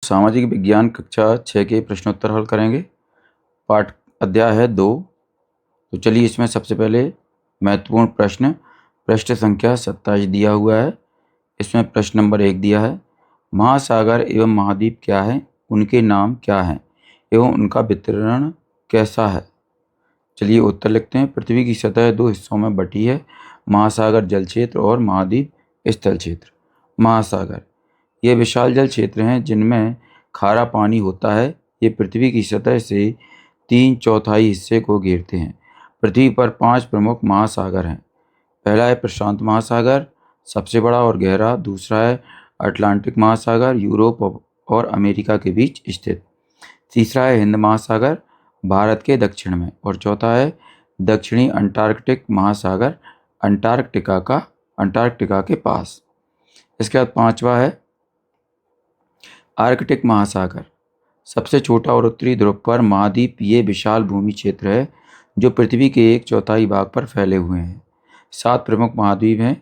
सामाजिक विज्ञान कक्षा 6 के प्रश्नोत्तर हल करेंगे। पाठ अध्याय है 2। तो चलिए इसमें सबसे पहले महत्वपूर्ण प्रश्न पृष्ठ संख्या 27 दिया हुआ है। इसमें प्रश्न नंबर 1 दिया है, महासागर एवं महाद्वीप क्या हैं, उनके नाम क्या हैं एवं उनका वितरण कैसा है। चलिए उत्तर लिखते हैं। पृथ्वी की सतह 2 हिस्सों में बटी है, महासागर जल क्षेत्र और महाद्वीप स्थल क्षेत्र। महासागर ये विशाल जल क्षेत्र हैं जिनमें खारा पानी होता है। ये पृथ्वी की सतह से 3/4 हिस्से को घेरते हैं। पृथ्वी पर 5 प्रमुख महासागर हैं। पहला है प्रशांत महासागर, सबसे बड़ा और गहरा। दूसरा है अटलांटिक महासागर, यूरोप और अमेरिका के बीच स्थित। तीसरा है हिंद महासागर, भारत के दक्षिण में। और चौथा है दक्षिणी अंटार्कटिक महासागर, अंटार्कटिका के पास। इसके बाद पांचवा है आर्कटिक महासागर, सबसे छोटा और उत्तरी ध्रुव पर महाद्वीप। ये विशाल भूमि क्षेत्र है जो पृथ्वी के 1/4 भाग पर फैले हुए हैं। 7 प्रमुख महाद्वीप हैं।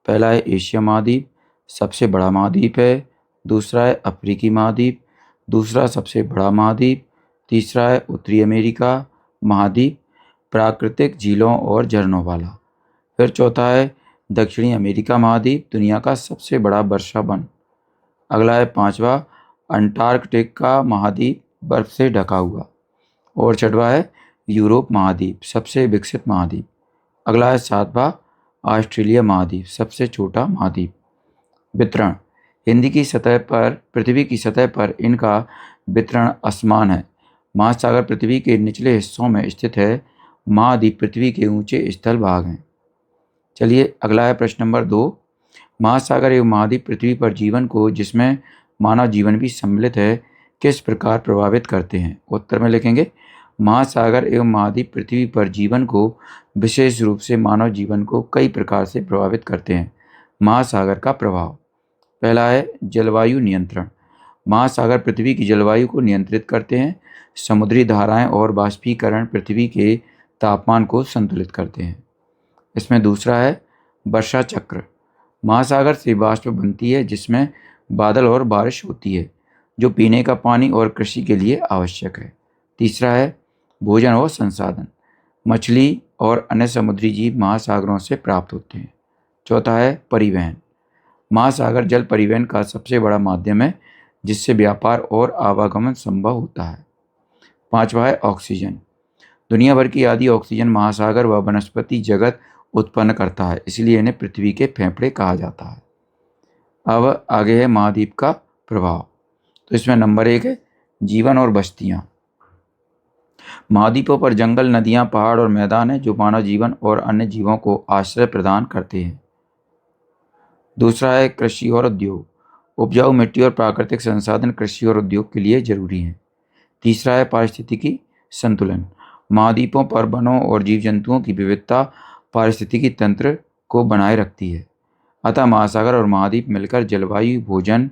पहला है एशिया महाद्वीप, सबसे बड़ा महाद्वीप है। दूसरा है अफ्रीकी महाद्वीप, दूसरा सबसे बड़ा महाद्वीप। तीसरा है उत्तरी अमेरिका महाद्वीप, प्राकृतिक झीलों और झरनों वाला। फिर चौथा है दक्षिणी अमेरिका महाद्वीप, दुनिया का सबसे बड़ा वर्षा वन। अगला है पांचवा अंटार्कटिक का महाद्वीप, बर्फ से ढका हुआ। और छठवा है यूरोप महाद्वीप, सबसे विकसित महाद्वीप। अगला है सातवां ऑस्ट्रेलिया महाद्वीप, सबसे छोटा महाद्वीप। वितरण पृथ्वी की सतह पर इनका वितरण असमान है। महासागर पृथ्वी के निचले हिस्सों में स्थित है, महाद्वीप पृथ्वी के ऊंचे स्थल भाग हैं। चलिए अगला है प्रश्न नंबर 2। महासागर एवं महाद्वीप पृथ्वी पर जीवन को, जिसमें मानव जीवन भी सम्मिलित है, किस प्रकार प्रभावित करते हैं। उत्तर में लिखेंगे, महासागर एवं महाद्वीप पृथ्वी पर जीवन को, विशेष रूप से मानव जीवन को, कई प्रकार से प्रभावित करते हैं। महासागर का प्रभाव। पहला है जलवायु नियंत्रण। महासागर पृथ्वी की जलवायु को नियंत्रित करते हैं। समुद्री धाराएं और बाष्पीकरण पृथ्वी के तापमान को संतुलित करते हैं। इसमें दूसरा है वर्षा चक्र। महासागर से वाष्प बनती है जिसमें बादल और बारिश होती है, जो पीने का पानी और कृषि के लिए आवश्यक है। तीसरा है भोजन और संसाधन। मछली और अन्य समुद्री जीव महासागरों से प्राप्त होते हैं। चौथा है परिवहन। महासागर जल परिवहन का सबसे बड़ा माध्यम है, जिससे व्यापार और आवागमन संभव होता है। पांचवा है ऑक्सीजन। दुनिया भर की आधी ऑक्सीजन महासागर व वनस्पति जगत उत्पन्न करता है, इसलिए इन्हें पृथ्वी के फेफड़े कहा जाता है। अब आगे है महाद्वीप का प्रभाव। तो इसमें नंबर 1 है जीवन और बस्तियां। महाद्वीपों पर जंगल, नदियां, पहाड़ और मैदान है, जो मानव जीवन और अन्य जीवों को आश्रय प्रदान करते हैं। दूसरा है कृषि और उद्योग। उपजाऊ मिट्टी और प्राकृतिक संसाधन कृषि और उद्योग के लिए जरूरी हैं। तीसरा है पारिस्थितिकी संतुलन। महाद्वीपों पर वनों और जीव जंतुओं की विविधता पारिस्थितिकी तंत्र को बनाए रखती है। अतः महासागर और महाद्वीप मिलकर जलवायु, भोजन,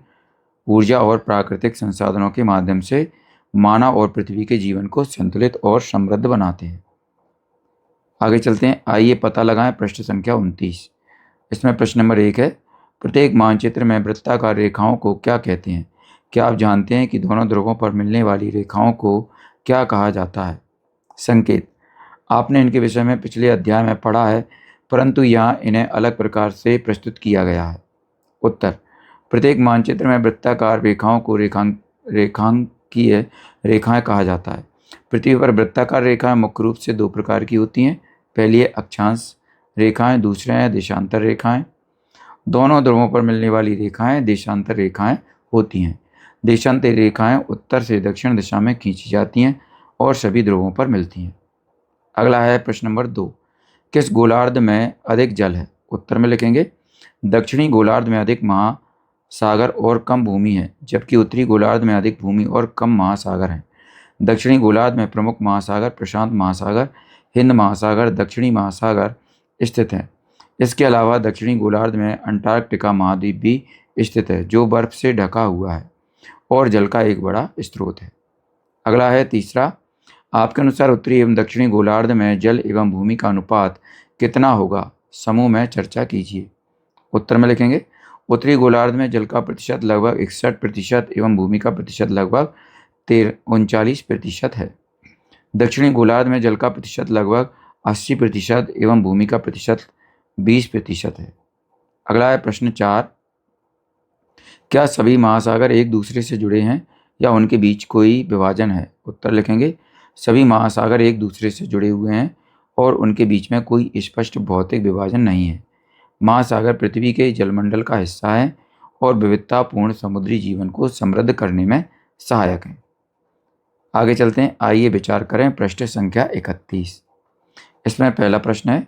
ऊर्जा और प्राकृतिक संसाधनों के माध्यम से मानव और पृथ्वी के जीवन को संतुलित और समृद्ध बनाते हैं। आगे चलते हैं। आइए पता लगाएं पृष्ठ संख्या 29। इसमें प्रश्न नंबर 1 है, प्रत्येक मानचित्र में वृत्ताकार रेखाओं को क्या कहते हैं। क्या आप जानते हैं कि दोनों ध्रुवों पर मिलने वाली रेखाओं को क्या कहा जाता है। संकेत। आपने इनके विषय में पिछले अध्याय में पढ़ा है, परंतु यहाँ इन्हें अलग प्रकार से प्रस्तुत किया गया है। उत्तर। प्रत्येक मानचित्र में वृत्ताकार रेखाओं को रेखांकीय रेखाएं कहा जाता है। पृथ्वी पर वृत्ताकार रेखाएं मुख्य रूप से 2 प्रकार की होती हैं। पहली है अक्षांश रेखाएं, दूसरे हैं देशांतर रेखाएं। दोनों ध्रुवों पर मिलने वाली रेखाएं देशांतर रेखाएं होती हैं। देशांतर रेखाएं उत्तर से दक्षिण दिशा में खींची जाती हैं और सभी ध्रुवों पर मिलती हैं। अगला है प्रश्न नंबर 2। किस गोलार्ध में अधिक जल है। उत्तर में लिखेंगे, दक्षिणी गोलार्ध में अधिक महासागर और कम भूमि है, जबकि उत्तरी गोलार्ध में अधिक भूमि और कम महासागर हैं। दक्षिणी गोलार्ध में प्रमुख महासागर प्रशांत महासागर, हिंद महासागर, दक्षिणी महासागर स्थित हैं। इसके अलावा दक्षिणी गोलार्ध में अंटार्कटिका महाद्वीप भी स्थित है, जो बर्फ से ढका हुआ है और जल का एक बड़ा स्रोत है। अगला है तीसरा, आपके अनुसार उत्तरी एवं दक्षिणी गोलार्ध में जल एवं भूमि का अनुपात कितना होगा। समूह में चर्चा कीजिए। उत्तर में लिखेंगे, उत्तरी गोलार्ध में जल का प्रतिशत लगभग 61% एवं भूमि का प्रतिशत लगभग 39% है। दक्षिणी गोलार्ध में जल का प्रतिशत लगभग 80% एवं भूमि का प्रतिशत 20% है। अगला है प्रश्न 4, क्या सभी महासागर एक दूसरे से जुड़े हैं या उनके बीच कोई विभाजन है? उत्तर लिखेंगे, सभी महासागर एक दूसरे से जुड़े हुए हैं और उनके बीच में कोई स्पष्ट भौतिक विभाजन नहीं है। महासागर पृथ्वी के जलमंडल का हिस्सा है और विविधतापूर्ण समुद्री जीवन को समृद्ध करने में सहायक हैं। आगे चलते हैं, आइए विचार करें पृष्ठ संख्या 31। इसमें पहला प्रश्न है,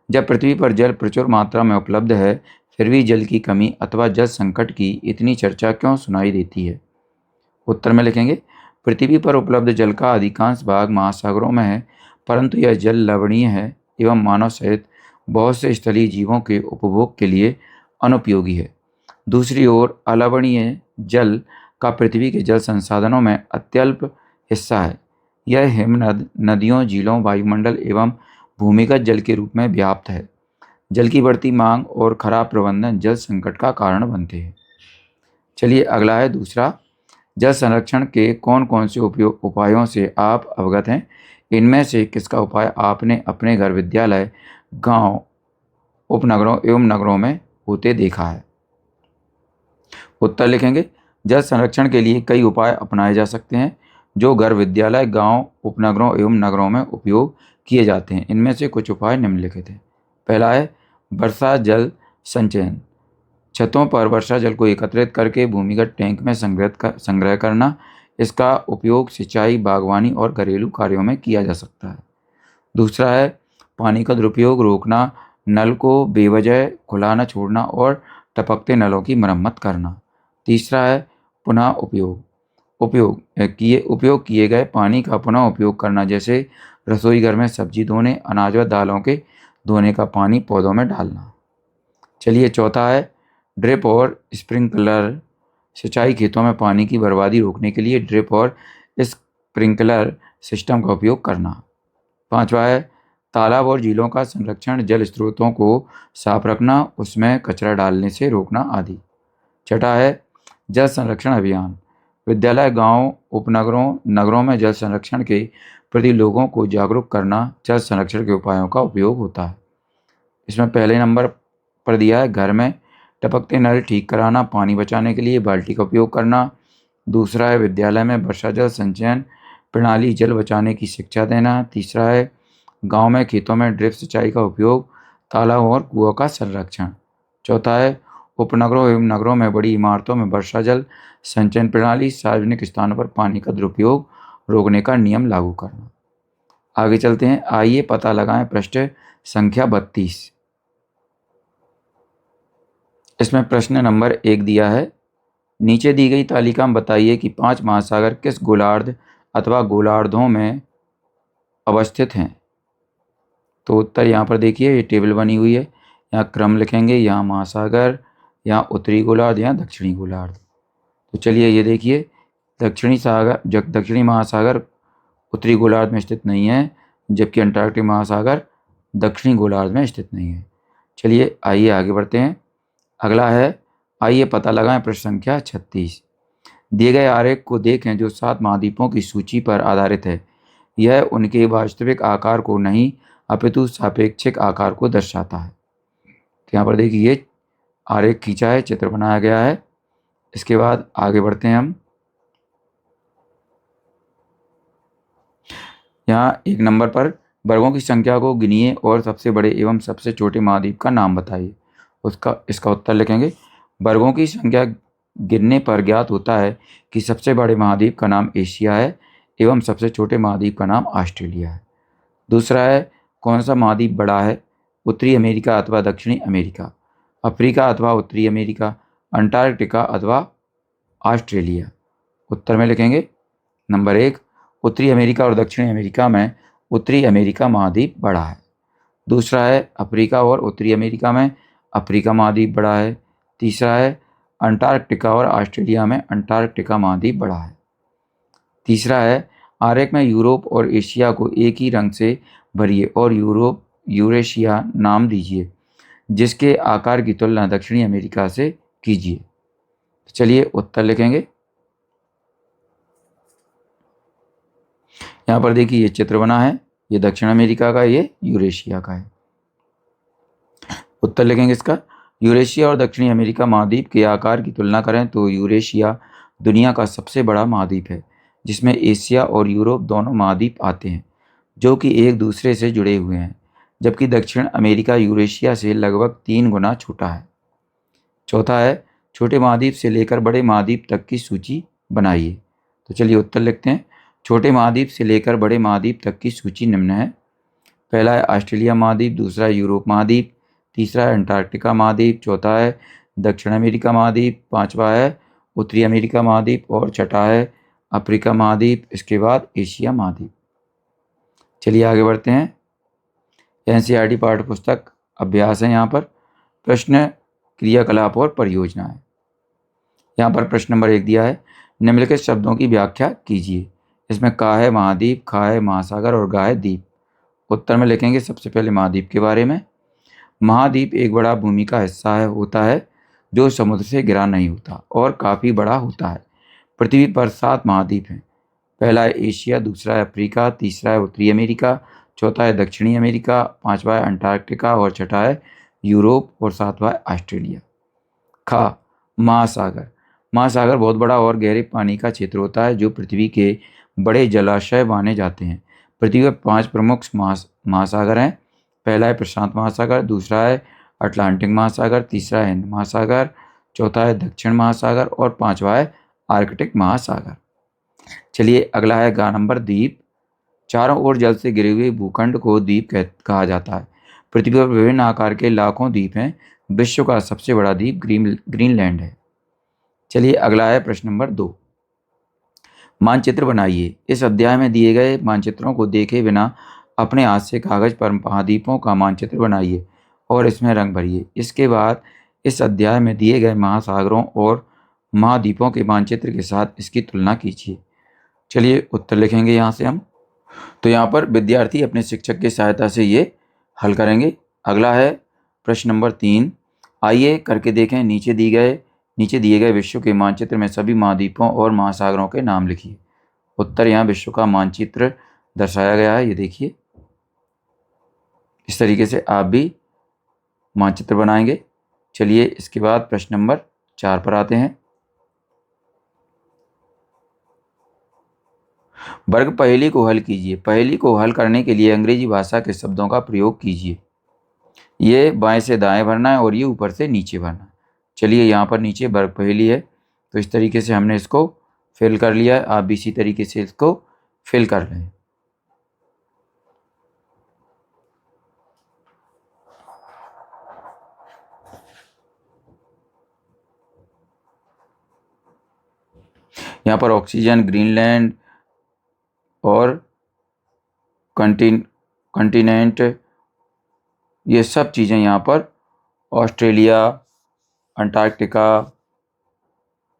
जब पृथ्वी पर जल प्रचुर मात्रा में उपलब्ध है फिर भी जल की कमी अथवा जल संकट की इतनी चर्चा क्यों सुनाई देती है? उत्तर में लिखेंगे, पृथ्वी पर उपलब्ध जल का अधिकांश भाग महासागरों में है, परंतु यह जल लवणीय है एवं मानव सहित बहुत से स्थलीय जीवों के उपभोग के लिए अनुपयोगी है। दूसरी ओर अलवणीय जल का पृथ्वी के जल संसाधनों में अत्यल्प हिस्सा है। यह हिमनद, नदियों, झीलों, वायुमंडल एवं भूमिगत जल के रूप में व्याप्त है। जल की बढ़ती मांग और खराब प्रबंधन जल संकट का कारण बनते हैं। चलिए अगला है दूसरा, जल संरक्षण के कौन कौन से उपायों से आप अवगत हैं? इनमें से किसका उपाय आपने अपने घर, विद्यालय, गांव, उपनगरों एवं नगरों में होते देखा है? उत्तर लिखेंगे, जल संरक्षण के लिए कई उपाय अपनाए जा सकते हैं जो घर, विद्यालय, गांव, उपनगरों एवं नगरों में उपयोग किए जाते हैं। इनमें से कुछ उपाय निम्नलिखित हैं। पहला है वर्षा जल संचयन। छतों पर वर्षा जल को एकत्रित करके भूमिगत टैंक में संग्रह करना। इसका उपयोग सिंचाई, बागवानी और घरेलू कार्यों में किया जा सकता है। दूसरा है पानी का दुरुपयोग रोकना, नल को बेवजह खुला न छोड़ना और टपकते नलों की मरम्मत करना। तीसरा है पुनः उपयोग किए गए पानी का पुनः उपयोग करना, जैसे रसोई घर में सब्जी धोने, अनाज व दालों के धोने का पानी पौधों में डालना। चलिए चौथा है ड्रिप और स्प्रिंकलर। सिंचाई खेतों में पानी की बर्बादी रोकने के लिए ड्रिप और स्प्रिंकलर सिस्टम का उपयोग करना। पांचवा है तालाब और झीलों का संरक्षण, जल स्रोतों को साफ रखना, उसमें कचरा डालने से रोकना आदि। छठा है जल संरक्षण अभियान। विद्यालय, गांव, उपनगरों, नगरों में जल संरक्षण के प्रति लोगों को जागरूक करना जल संरक्षण के उपायों का उपयोग होता है। इसमें पहले नंबर पर दिया है घर में टपकते नल ठीक कराना, पानी बचाने के लिए बाल्टी का उपयोग करना। दूसरा है विद्यालय में वर्षा जल संचयन प्रणाली, जल बचाने की शिक्षा देना। तीसरा है गांव में खेतों में ड्रिप सिंचाई का उपयोग, तालाब और कुओं का संरक्षण। चौथा है उपनगरों एवं नगरों में बड़ी इमारतों में वर्षा जल संचयन प्रणाली, सार्वजनिक स्थानों पर पानी का दुरुपयोग रोकने का नियम लागू करना। आगे चलते हैं, आइए पता लगाएं पृष्ठ संख्या 32। इसमें प्रश्न नंबर 1 दिया है, नीचे दी गई तालिका में बताइए कि 5 महासागर किस गोलार्ध अथवा गोलार्धों में अवस्थित हैं। तो उत्तर यहाँ पर देखिए, ये टेबल बनी हुई है, यहाँ क्रम लिखेंगे, यहाँ महासागर, यहाँ उत्तरी गोलार्ध, यहाँ दक्षिणी गोलार्ध। तो चलिए ये देखिए, दक्षिणी महासागर उत्तरी गोलार्ध में स्थित नहीं है, जबकि अंटार्कटिक महासागर दक्षिणी गोलार्ध में स्थित नहीं है। चलिए आइए आगे बढ़ते हैं। अगला है, आइए पता लगाएं प्रश्न संख्या 36। दिए गए आरेख को देखें जो 7 महाद्वीपों की सूची पर आधारित है। यह उनके वास्तविक आकार को नहीं अपितु सापेक्षिक आकार को दर्शाता है। तो यहाँ पर देखिए ये आरेख खींचा है, चित्र बनाया गया है। इसके बाद आगे बढ़ते हैं हम। यहाँ 1 नंबर पर वर्गों की संख्या को गिनिए और सबसे बड़े एवं सबसे छोटे महाद्वीप का नाम बताइए। इसका उत्तर लिखेंगे, वर्गों की संख्या गिनने पर ज्ञात होता है कि सबसे बड़े महाद्वीप का नाम एशिया है एवं सबसे छोटे महाद्वीप का नाम ऑस्ट्रेलिया है। दूसरा है कौन सा महाद्वीप बड़ा है? उत्तरी अमेरिका अथवा दक्षिणी अमेरिका, अफ्रीका अथवा उत्तरी अमेरिका, अंटार्कटिका अथवा ऑस्ट्रेलिया। उत्तर में लिखेंगे नंबर 1, उत्तरी अमेरिका और दक्षिणी अमेरिका में उत्तरी अमेरिका महाद्वीप बड़ा है। दूसरा है अफ्रीका और उत्तरी अमेरिका में अफ्रीका महाद्वीप बड़ा है। तीसरा है अंटार्कटिका और ऑस्ट्रेलिया में अंटार्कटिका महाद्वीप बड़ा है। तीसरा है आरेख में यूरोप और एशिया को एक ही रंग से भरिए और यूरेशिया नाम दीजिए, जिसके आकार की तुलना दक्षिणी अमेरिका से कीजिए। तो चलिए उत्तर लिखेंगे। यहाँ पर देखिए ये चित्र बना है, ये दक्षिण अमेरिका का, ये यूरेशिया का है। उत्तर लिखेंगे इसका। यूरेशिया और दक्षिणी अमेरिका महाद्वीप के आकार की तुलना करें तो यूरेशिया दुनिया का सबसे बड़ा महाद्वीप है, जिसमें एशिया और यूरोप दोनों महाद्वीप आते हैं, जो कि एक दूसरे से जुड़े हुए हैं, जबकि दक्षिण अमेरिका यूरेशिया से लगभग 3 गुना छोटा है। चौथा है, छोटे महाद्वीप से लेकर बड़े महाद्वीप तक की सूची बनाइए। तो चलिए उत्तर लिखते हैं। छोटे महाद्वीप से लेकर बड़े महाद्वीप तक की सूची निम्न है। पहला है ऑस्ट्रेलिया महाद्वीप, दूसरा है यूरोप महाद्वीप, तीसरा है अंटार्कटिका महाद्वीप, चौथा है दक्षिण अमेरिका महाद्वीप, पांचवा है उत्तरी अमेरिका महाद्वीप और छठा है अफ्रीका महाद्वीप, इसके बाद एशिया महाद्वीप। चलिए आगे बढ़ते हैं। एनसीईआरटी पाठ्य पुस्तक अभ्यास है। यहाँ पर प्रश्न, क्रियाकलाप और परियोजना है। यहाँ पर प्रश्न नंबर 1 दिया है, निम्नलिखित शब्दों की व्याख्या कीजिए। इसमें का है महाद्वीप, खा है महासागर और गा है द्वीप। उत्तर में लिखेंगे सबसे पहले महाद्वीप के बारे में। महाद्वीप एक बड़ा भूमि का हिस्सा होता है जो समुद्र से घिरा नहीं होता और काफ़ी बड़ा होता है। पृथ्वी पर 7 महाद्वीप हैं। पहला है एशिया, दूसरा है अफ्रीका, तीसरा है उत्तरी अमेरिका, चौथा है दक्षिणी अमेरिका, पांचवा है अंटार्कटिका और छठा है यूरोप और सातवां है ऑस्ट्रेलिया। खा, महासागर। महासागर बहुत बड़ा और गहरे पानी का क्षेत्र होता है जो पृथ्वी के बड़े जलाशय माने जाते हैं। पृथ्वी पर 5 प्रमुख महासागर हैं। पहला है प्रशांत महासागर, दूसरा है अटलांटिक महासागर, तीसरा है हिंद महासागर, चौथा है दक्षिण महासागर और पांचवा है आर्कटिक महासागर। चलिए अगला है गा नंबर द्वीप। चारों ओर जल से घिरे हुए भूखंड को द्वीप कहा जाता है। पृथ्वी पर विभिन्न आकार के लाखों द्वीप हैं। विश्व का सबसे बड़ा द्वीप ग्रीनलैंड है। चलिए अगला है प्रश्न नंबर 2। मानचित्र बनाइए। इस अध्याय में दिए गए मानचित्रों को देखे बिना अपने हाथ से कागज पर महाद्वीपों का मानचित्र बनाइए और इसमें रंग भरिए। इसके बाद इस अध्याय में दिए गए महासागरों और महाद्वीपों के मानचित्र के साथ इसकी तुलना कीजिए। चलिए उत्तर लिखेंगे यहाँ से हम। तो यहाँ पर विद्यार्थी अपने शिक्षक की सहायता से ये हल करेंगे। अगला है प्रश्न नंबर 3। आइए करके देखें, नीचे दिए गए विश्व के मानचित्र में सभी महाद्वीपों और महासागरों के नाम लिखिए। उत्तर, यहाँ विश्व का मानचित्र दर्शाया गया है, ये देखिए। इस तरीके से आप भी मानचित्र बनाएंगे। चलिए इसके बाद प्रश्न नंबर 4 पर आते हैं। वर्ग पहेली को हल कीजिए। पहेली को हल करने के लिए अंग्रेजी भाषा के शब्दों का प्रयोग कीजिए। ये बाएं से दाएं भरना है और ये ऊपर से नीचे भरना है। चलिए यहाँ पर नीचे वर्ग पहेली है, तो इस तरीके से हमने इसको फिल कर लिया है। आप भी इसी तरीके से इसको फिल कर लें। यहाँ पर ऑक्सीजन, ग्रीनलैंड और कंटिनेंट, ये सब चीज़ें यहाँ पर, ऑस्ट्रेलिया, अंटार्कटिका,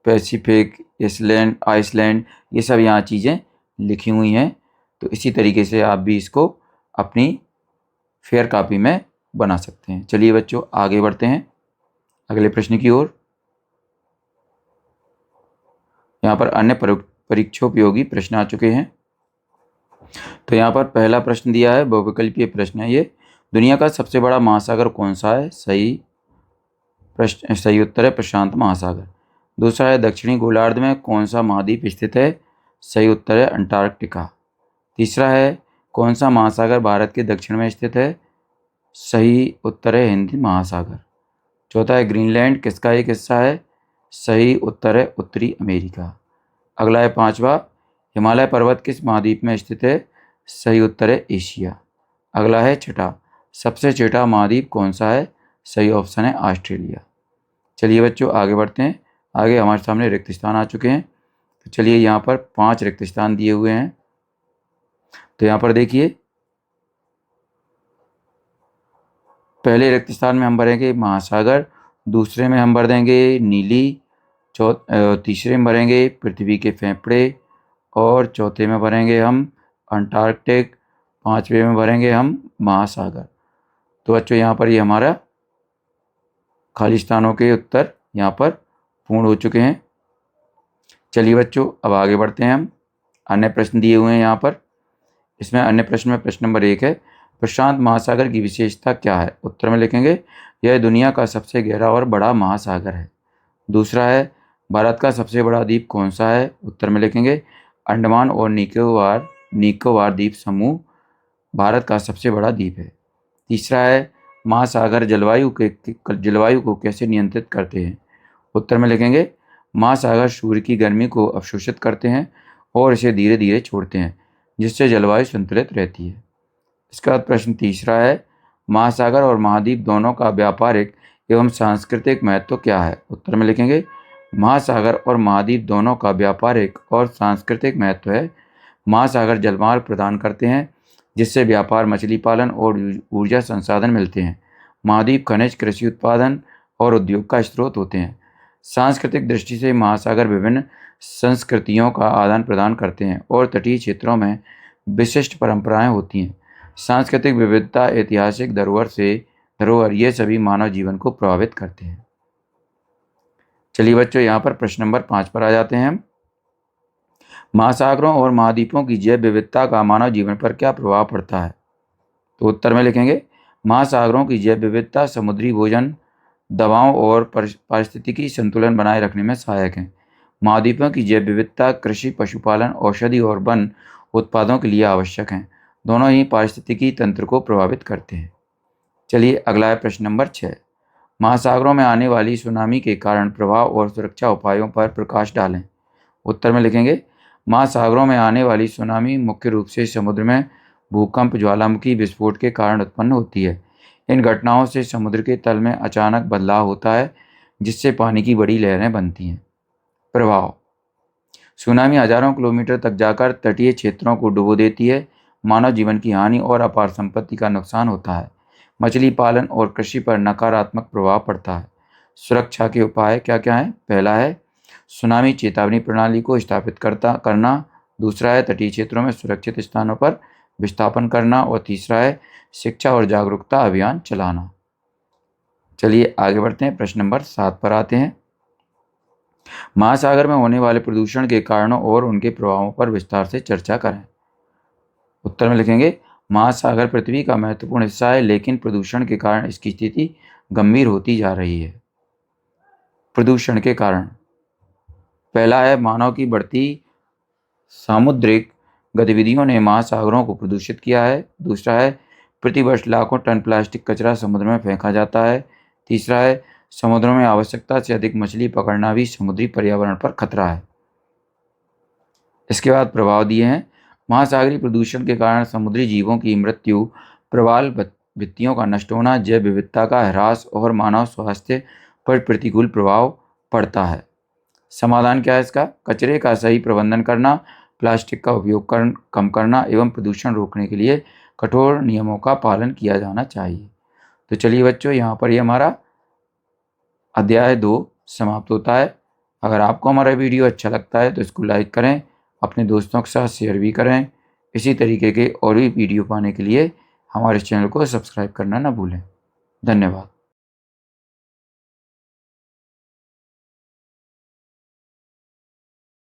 पैसिफिक, आइसलैंड, ये सब यहाँ चीज़ें लिखी हुई हैं। तो इसी तरीके से आप भी इसको अपनी फेयर कॉपी में बना सकते हैं। चलिए बच्चों आगे बढ़ते हैं अगले प्रश्न की ओर। यहाँ पर अन्य परीक्षोपयोगी प्रश्न आ चुके हैं। तो यहाँ पर पहला प्रश्न दिया है, बहुविकल्पीय प्रश्न है ये। दुनिया का सबसे बड़ा महासागर कौन सा है? सही उत्तर है प्रशांत महासागर। दूसरा है, दक्षिणी गोलार्ध में कौन सा महाद्वीप स्थित है? सही उत्तर है अंटार्कटिका। तीसरा है, कौन सा महासागर भारत के दक्षिण में स्थित है? सही उत्तर है हिंद महासागर। चौथा है, ग्रीनलैंड किसका एक हिस्सा है? सही उत्तर है उत्तरी अमेरिका। अगला है पांचवा, हिमालय पर्वत किस महाद्वीप में स्थित है? सही उत्तर है एशिया। अगला है छठा, सबसे छोटा महाद्वीप कौन सा है? सही ऑप्शन है ऑस्ट्रेलिया। चलिए बच्चों आगे बढ़ते हैं। आगे हमारे सामने रिक्त स्थान आ चुके हैं। तो चलिए यहाँ पर 5 रिक्त स्थान दिए हुए हैं। तो यहाँ पर देखिए, पहले रिक्त स्थान में हम भरेंगे महासागर, दूसरे में हम भर देंगे नीली, तीसरे में भरेंगे पृथ्वी के फेफड़े और चौथे में भरेंगे हम अंटार्कटिक, पांचवे में भरेंगे हम महासागर। तो बच्चों यहाँ पर ये हमारा खाली स्थानों के उत्तर यहाँ पर पूर्ण हो चुके हैं। चलिए बच्चों, अब आगे बढ़ते हैं हम। अन्य प्रश्न दिए हुए हैं यहाँ पर। इसमें अन्य प्रश्न में प्रश्न नंबर 1 है, प्रशांत महासागर की विशेषता क्या है? उत्तर में लिखेंगे, यह दुनिया का सबसे गहरा और बड़ा महासागर है। दूसरा है, भारत का सबसे बड़ा द्वीप कौन सा है? उत्तर में लिखेंगे, अंडमान और निकोबार द्वीप समूह भारत का सबसे बड़ा द्वीप है। तीसरा है, महासागर जलवायु को कैसे नियंत्रित करते हैं? उत्तर में लिखेंगे, महासागर सूर्य की गर्मी को अवशोषित करते हैं और इसे धीरे धीरे छोड़ते हैं, जिससे जलवायु संतुलित रहती है। इसके बाद प्रश्न तीसरा है, महासागर और महाद्वीप दोनों का व्यापारिक एवं सांस्कृतिक महत्व क्या है? उत्तर में लिखेंगे, महासागर और महाद्वीप दोनों का व्यापारिक और सांस्कृतिक महत्व है। महासागर जलमार्ग प्रदान करते हैं, जिससे व्यापार, मछली पालन और ऊर्जा संसाधन मिलते हैं। महाद्वीप खनिज, कृषि उत्पादन और उद्योग का स्रोत होते हैं। सांस्कृतिक दृष्टि से महासागर विभिन्न संस्कृतियों का आदान प्रदान करते हैं और तटीय क्षेत्रों में विशिष्ट परंपराएं होती हैं। सांस्कृतिक विविधता, ऐतिहासिक धरोहर ये सभी मानव जीवन को प्रभावित करते हैं। चलिए बच्चों, यहाँ पर प्रश्न नंबर 5 पर आ जाते हैं हम। महासागरों और महाद्वीपों की जैव विविधता का मानव जीवन पर क्या प्रभाव पड़ता है? तो उत्तर में लिखेंगे, महासागरों की जैव विविधता समुद्री भोजन, दवाओं और पारिस्थितिकी संतुलन बनाए रखने में सहायक है। महाद्वीपों की जैव विविधता कृषि, पशुपालन, औषधि और वन उत्पादों के लिए आवश्यक हैं। दोनों ही पारिस्थितिकी तंत्र को प्रभावित करते हैं। चलिए अगला है प्रश्न नंबर 6, महासागरों में आने वाली सुनामी के कारण प्रभाव और सुरक्षा उपायों पर प्रकाश डालें। उत्तर में लिखेंगे, महासागरों में आने वाली सुनामी मुख्य रूप से समुद्र में भूकंप, ज्वालामुखी विस्फोट के कारण उत्पन्न होती है। इन घटनाओं से समुद्र के तल में अचानक बदलाव होता है, जिससे पानी की बड़ी लहरें बनती हैं। प्रभाव, सुनामी हजारों किलोमीटर तक जाकर तटीय क्षेत्रों को डुबो देती है। मानव जीवन की हानि और अपार संपत्ति का नुकसान होता है। मछली पालन और कृषि पर नकारात्मक प्रभाव पड़ता है। सुरक्षा के उपाय क्या क्या हैं? पहला है, सुनामी चेतावनी प्रणाली को स्थापित करना। दूसरा है, तटीय क्षेत्रों में सुरक्षित स्थानों पर विस्थापन करना। और तीसरा है, शिक्षा और जागरूकता अभियान चलाना। चलिए आगे बढ़ते हैं, प्रश्न नंबर 7 पर आते हैं। महासागर में होने वाले प्रदूषण के कारणों और उनके प्रभावों पर विस्तार से चर्चा करें। उत्तर में लिखेंगे, महासागर पृथ्वी का महत्वपूर्ण हिस्सा है, लेकिन प्रदूषण के कारण इसकी स्थिति गंभीर होती जा रही है। प्रदूषण के कारण, पहला है, मानव की बढ़ती सामुद्रिक गतिविधियों ने महासागरों को प्रदूषित किया है। दूसरा है, प्रतिवर्ष लाखों टन प्लास्टिक कचरा समुद्र में फेंका जाता है। तीसरा है, समुद्रों में आवश्यकता से अधिक मछली पकड़ना भी समुद्री पर्यावरण पर खतरा है। इसके बाद प्रभाव दिए हैं, महासागरीय प्रदूषण के कारण समुद्री जीवों की मृत्यु, प्रवाल भित्तियों का नष्ट होना, जैव विविधता का ह्रास और मानव स्वास्थ्य पर प्रतिकूल प्रभाव पड़ता है। समाधान क्या है इसका? कचरे का सही प्रबंधन करना, प्लास्टिक का उपयोग कम करना एवं प्रदूषण रोकने के लिए कठोर नियमों का पालन किया जाना चाहिए। तो चलिए बच्चों, यहाँ पर ये हमारा अध्याय 2 समाप्त होता है। अगर आपको हमारा वीडियो अच्छा लगता है तो इसको लाइक करें, अपने दोस्तों के साथ शेयर भी करें। इसी तरीके के और भी वीडियो पाने के लिए हमारे चैनल को सब्सक्राइब करना ना भूलें। धन्यवाद।